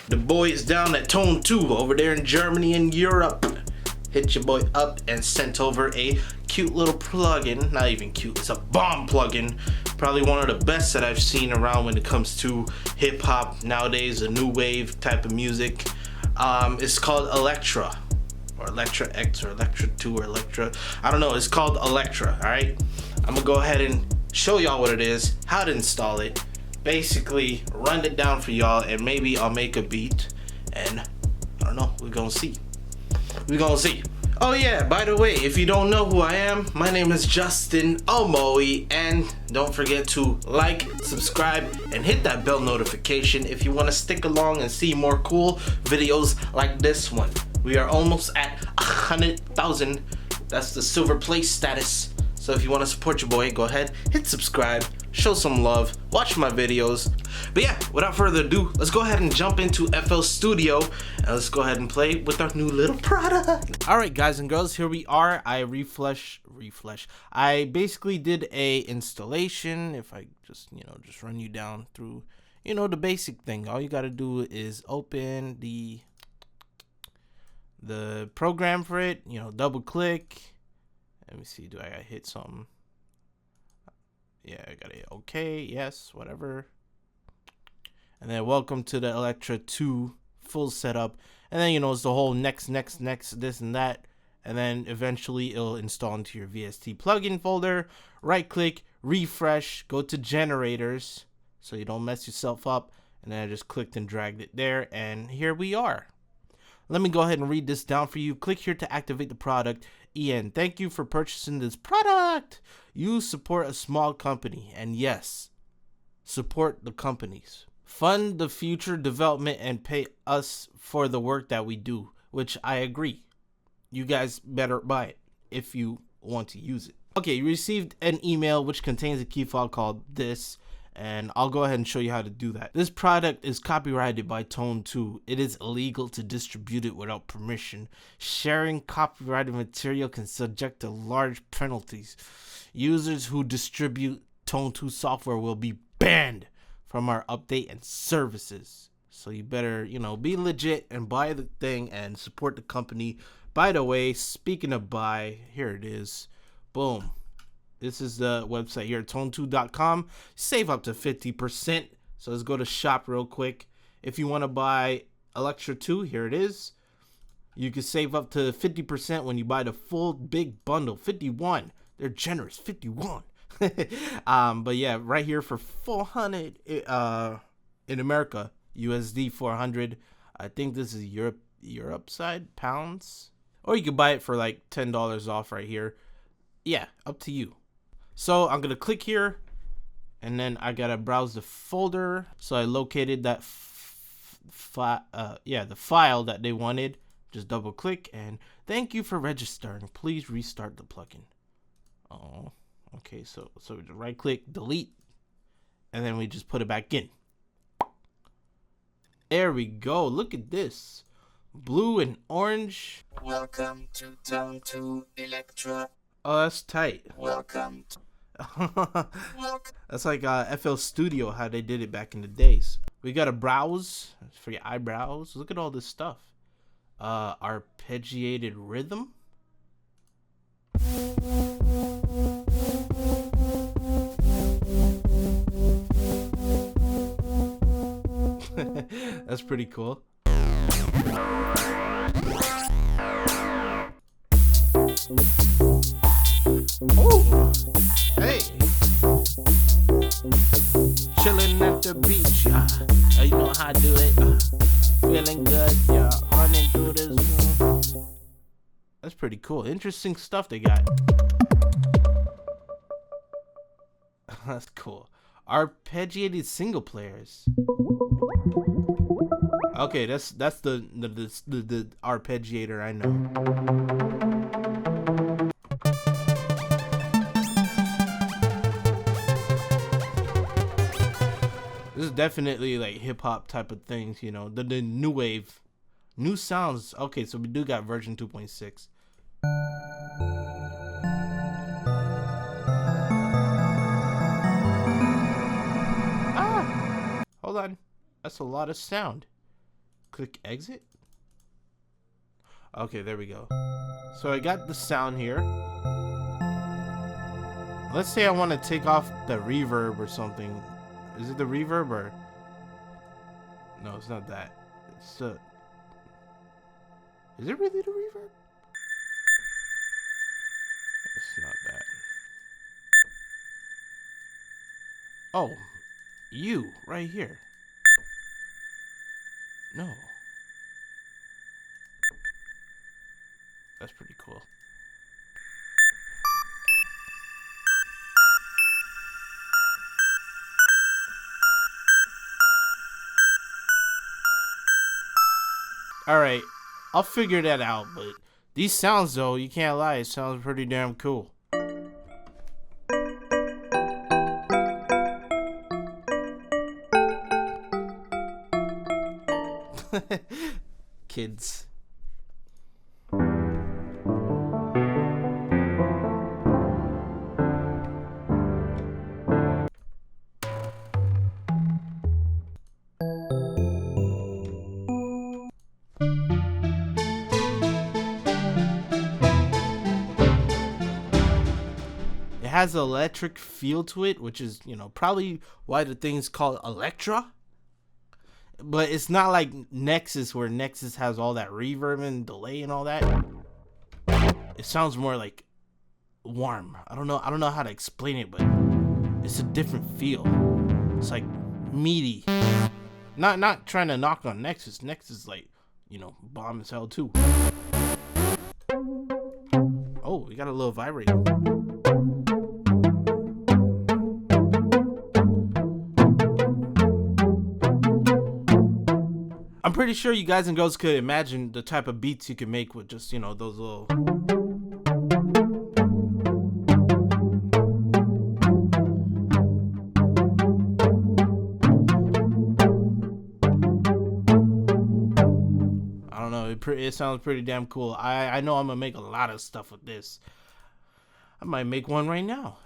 The boy is down at Tone 2 over there in Germany and Europe. Hit your boy up and sent over a cute little plugin. Not even cute, it's a bomb plugin. Probably one of the best that I've seen around when it comes to hip hop nowadays, a new wave type of music. It's called Electra, or Electra X, or Electra 2, or Electra. I don't know, it's called Electra, alright? I'm gonna go ahead and show y'all what it is, how to install it. Basically, run it down for y'all, and maybe I'll make a beat, and I don't know, we're gonna see. We're gonna see. Oh yeah, by the way, if you don't know who I am, my name is Justin Omoi, and don't forget to like, subscribe, and hit that bell notification if you want to stick along and see more cool videos like this one. We are almost at 100,000. That's the silver play status. So if you want to support your boy, go ahead, hit subscribe, show some love, watch my videos. But yeah, without further ado, let's go ahead and jump into FL Studio and let's go ahead and play with our new little product. All right, guys and girls, here we are. I I basically did a installation. If I just run you down through, the basic thing. All you got to do is open the program for it. Double click. Let me see, do I gotta hit something? Yeah, I gotta hit okay, yes, whatever. And then welcome to the Electra 2 full setup. And then, it's the whole next, this and that. And then eventually it'll install into your VST plugin folder. Right click, refresh, go to generators so you don't mess yourself up. And then I just clicked and dragged it there. And here we are. Let me go ahead and read this down for you. Click here to activate the product. Ian, thank you for purchasing this product. You support a small company, and yes, support the companies. Fund the future development and pay us for the work that we do, which I agree. You guys better buy it if you want to use it. Okay, you received an email which contains a key file called this. And I'll go ahead and show you how to do that. This product is copyrighted by Tone 2. It is illegal to distribute it without permission. Sharing copyrighted material can subject to large penalties. Users who distribute Tone 2 software will be banned from our update and services. So you better, be legit and buy the thing and support the company. By the way, speaking of buy, here it is. Boom. This is the website here, tone2.com. Save up to 50%. So let's go to shop real quick. If you want to buy Electra 2, here it is. You can save up to 50% when you buy the full big bundle. 51. They're generous. 51. But yeah, right here for 400 in America, USD 400. I think this is Europe side, pounds. Or you could buy it for like $10 off right here. Yeah, up to you. So I'm gonna click here, and then I gotta browse the folder. So I located that the file that they wanted. Just double click and thank you for registering. Please restart the plugin. Oh, okay. So right click, delete, and then we just put it back in. There we go. Look at this, blue and orange. Welcome to Tone 2 Electra. Oh, that's tight. Welcome to That's like FL Studio, how they did it back in the days. We got a browse for your eyebrows. Look at all this stuff. Arpeggiated rhythm. That's pretty cool. Oh, hey, chilling at the beach, yeah. You know how I do it. Feeling good, yeah. Running through this. That's pretty cool. Interesting stuff they got. That's cool. Arpeggiated single players. Okay, that's the arpeggiator I know. This is definitely like hip hop type of things, the new wave, new sounds. Okay, so we do got version 2.6. Hold on, that's a lot of sound. Click exit. Okay, there we go. So I got the sound here. Let's say I want to take off the reverb or something. Is it the reverb or? No, it's not that. It's the. Is it really the reverb? It's not that. Oh, you right here. No. That's pretty cool. Alright, I'll figure that out, but these sounds though, you can't lie, it sounds pretty damn cool. Kids. It has an electric feel to it, which is, you know, probably why the thing's called Electra. But it's not like Nexus, where Nexus has all that reverb and delay and all that. It sounds more like warm. I don't know how to explain it, but it's a different feel. It's like meaty. Not trying to knock on Nexus. Nexus is like, you know, bomb as hell too. Oh, we got a little vibrator. I'm pretty sure you guys and girls could imagine the type of beats you can make with just, you know, those little. I don't know. It sounds pretty damn cool. I know I'm gonna make a lot of stuff with this. I might make one right now.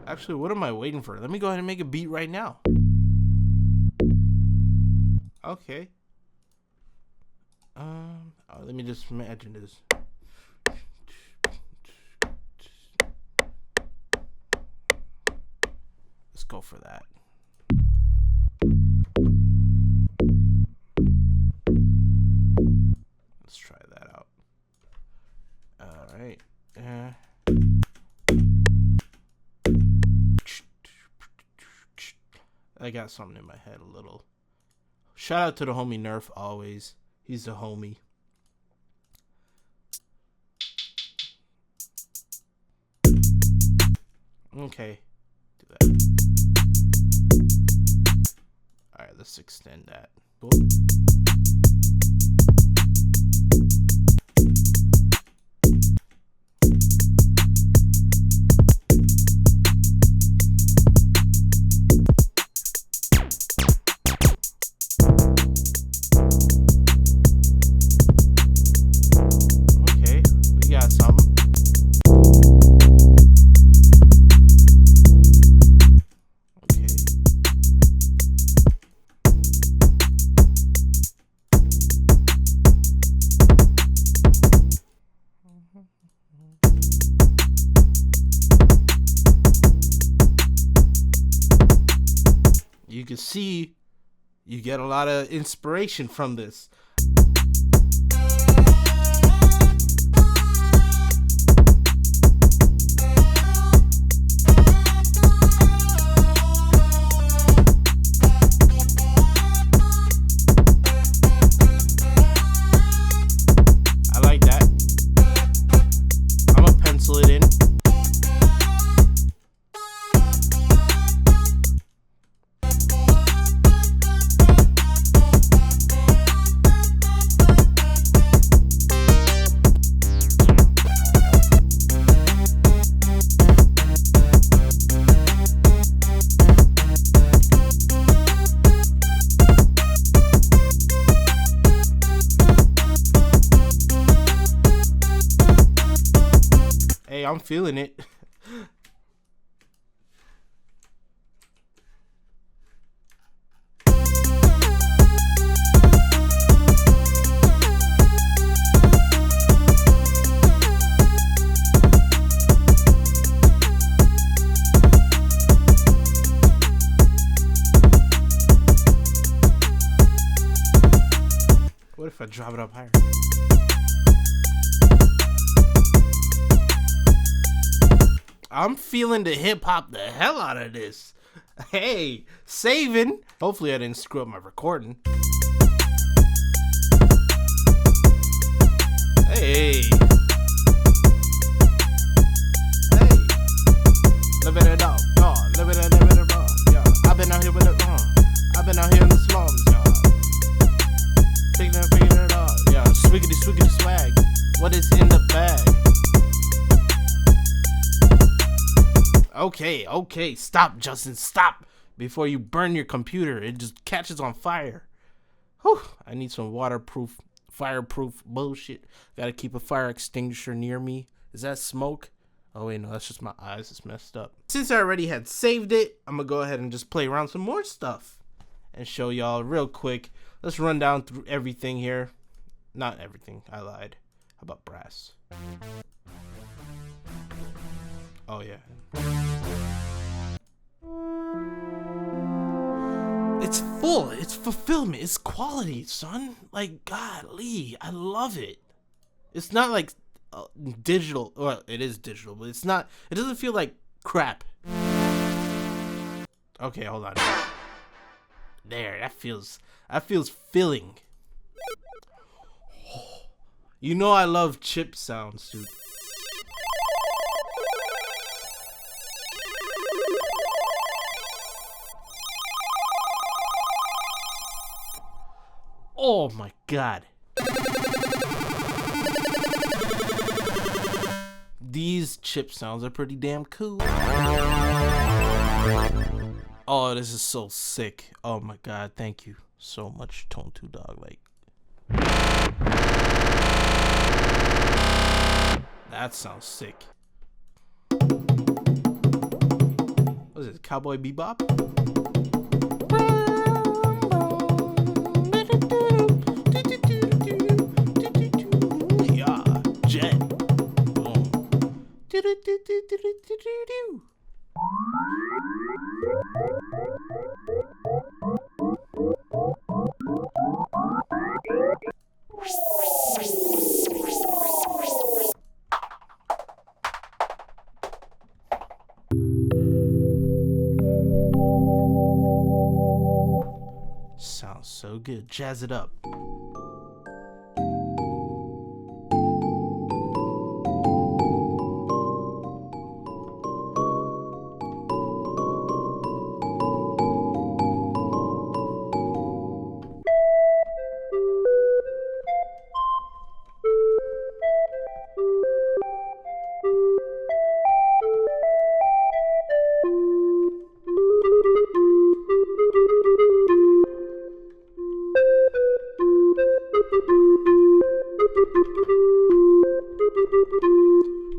Actually, what am I waiting for? Let me go ahead and make a beat right now. Okay. Let me just imagine this. Let's go for that. Let's try that out. All right. I got something in my head a little. Shout out to the homie Nerf always. He's the homie. Okay. Do that. Alright, let's extend that. Boom. You can see you get a lot of inspiration from this. I like that. I'm gonna pencil it in. Okay, I'm feeling it. What if I drop it up higher? I'm feeling the hip hop the hell out of this. Hey, saving. Hopefully I didn't screw up my recording. Hey. Hey. Live it up, y'all. Live it up, yeah. I've been out here with it, I've been out here in the slums, y'all. Figuring it out, yeah. Swiggity, swiggity, swag. What is in the bag? Okay, stop, Justin, stop before you burn your computer. It just catches on fire. Whew, I need some waterproof, fireproof bullshit. Gotta keep a fire extinguisher near me. Is that smoke? Oh wait, no, that's just my eyes. It's messed up. Since I already had saved it, I'm gonna go ahead and just play around some more stuff and show y'all real quick. Let's run down through everything here. Not everything, I lied. How about brass? Oh yeah. It's full. It's fulfillment. It's quality, son. Like, golly, I love it. It's not like digital. Well, it is digital, but it's not. It doesn't feel like crap. Okay, hold on. There, that feels filling. You know I love chip sounds, dude. Oh my god. These chip sounds are pretty damn cool. Oh, this is so sick. Oh my god, thank you so much, Tone 2 Dog. Like, that sounds sick. What is it, Cowboy Bebop? Yeah, jet. Boom. Sounds so good. Jazz it up.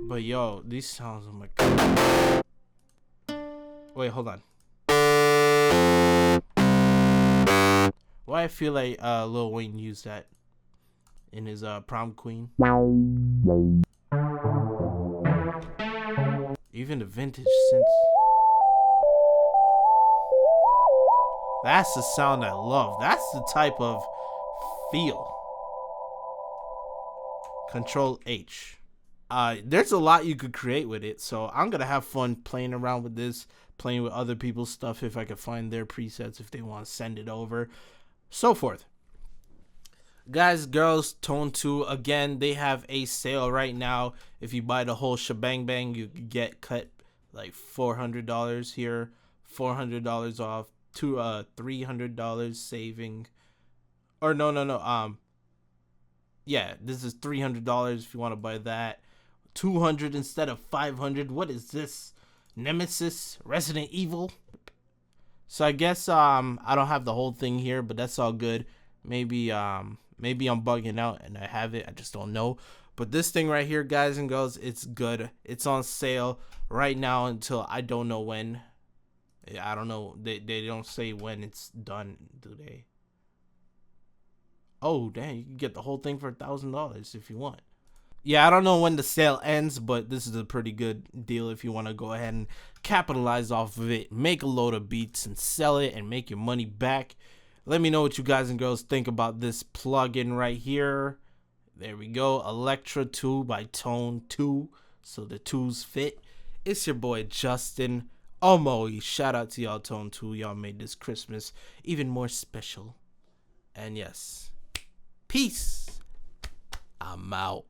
But yo, these sounds, oh my god. Wait, hold on. Why I feel like Lil Wayne used that in his Prom Queen. Even the vintage synths. That's the sound I love. That's the type of feel. Control H. There's a lot you could create with it, so I'm gonna have fun playing around with this, playing with other people's stuff if I can find their presets, if they want to send it over, so forth. Guys, girls, Tone 2, again, they have a sale right now. If you buy the whole shebang bang, you get cut like $400 here, $400 off, to $300 saving, or no, yeah, this is $300 if you want to buy that. $200 instead of $500. What is this? Nemesis, Resident Evil. So I guess I don't have the whole thing here, but that's all good. Maybe I'm bugging out and I have it. I just don't know. But this thing right here, guys and girls, it's good. It's on sale right now until I don't know when. I don't know. They don't say when it's done, do they? Oh, dang, you can get the whole thing for $1,000 if you want. Yeah, I don't know when the sale ends, but this is a pretty good deal if you want to go ahead and capitalize off of it, make a load of beats and sell it and make your money back. Let me know what you guys and girls think about this plugin right here. There we go, Electra 2 by Tone 2, so the 2's fit. It's your boy Justin Omoi. Shout out to y'all, Tone 2. Y'all made this Christmas even more special. And yes, peace. I'm out.